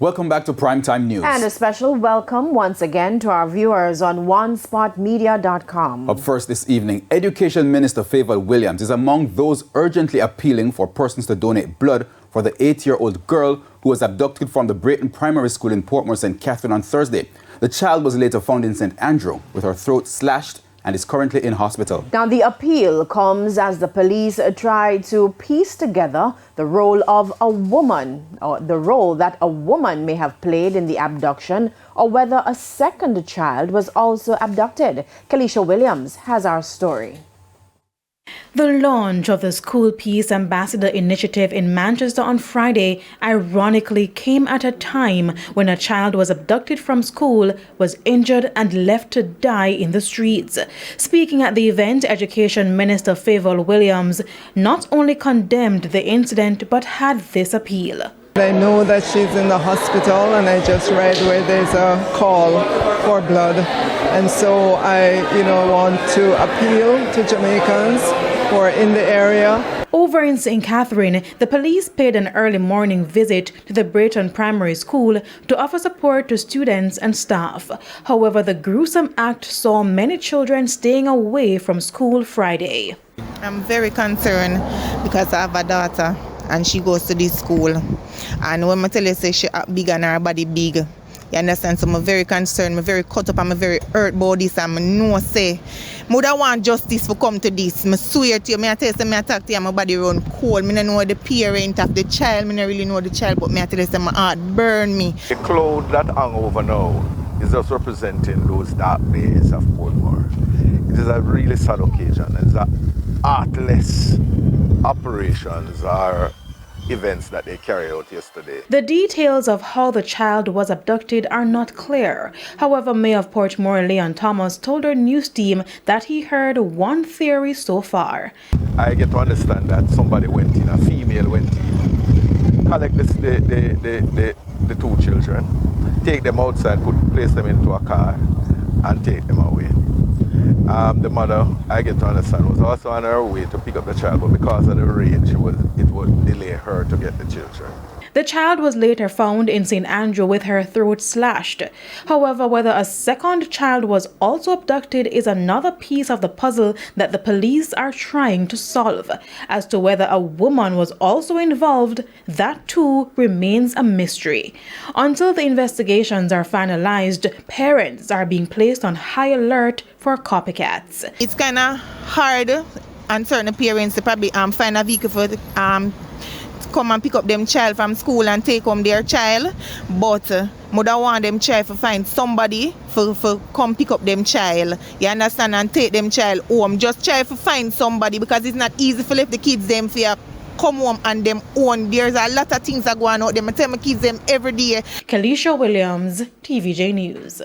Welcome back to Primetime News. And a special welcome once again to our viewers on onespotmedia.com. Up first this evening, Education Minister Favour Williams is among those urgently appealing for persons to donate blood for the 8-year-old girl who was abducted from the Brayton Primary School in Portmore, St. Catherine on Thursday. The child was later found in St. Andrew with her throat slashed and is currently in hospital. Now, the appeal comes as the police try to piece together the role of a woman, or the role that a woman may have played in the abduction, or whether a second child was also abducted. Kalisha Williams has our story. The launch of the School Peace Ambassador Initiative in Manchester on Friday ironically came at a time when a child was abducted from school, was injured and left to die in the streets. Speaking at the event, Education Minister Favour Williams not only condemned the incident but had this appeal. I know that she's in the hospital, and I just read where there's a call for blood. And so I, want to appeal to Jamaicans who are in the area. Over in St. Catherine, the police paid an early morning visit to the Brayton Primary School to offer support to students and staff. However, the gruesome act saw many children staying away from school Friday. I'm very concerned because I have a daughter and she goes to this school. And when I tell you say she big and her body big, you understand? So I'm very concerned, I'm very cut up, I'm very hurt about this, and I know say I would want justice to come to this. I swear to you, I tell you, I talk to you, my body run cold. I don't know the parent of the child, I don't really know the child, but I tell you, my heart burn me. The cloud that hung over now is just representing those dark days of Cold War. It is a really sad occasion. It's a heartless operations or events that they carried out yesterday. The details of how the child was abducted are not clear. However, Mayor of Portmore Leon Thomas told our news team that he heard one theory so far. I get to understand that somebody went in, a female went in, collect the two children, take them outside, place them into a car and take them away. The mother, I get to understand, was also on her way to pick up the child, but because of the rain, it would delay her to get the children. The child was later found in St. Andrew with her throat slashed. However, whether a second child was also abducted is another piece of the puzzle that the police are trying to solve. As to whether a woman was also involved, that too remains a mystery. Until the investigations are finalized, parents are being placed on high alert for copycats. It's kind of hard on certain parents to probably find a vehicle for come and pick up them child from school and take home their child, but mother want them child to find somebody for come pick up them child, you understand, and take them child home. Just try to find somebody, because it's not easy for left the kids them for come home and them own. There's a lot of things that go on out there. I tell my kids them every day. Kalisha Williams, TVJ News.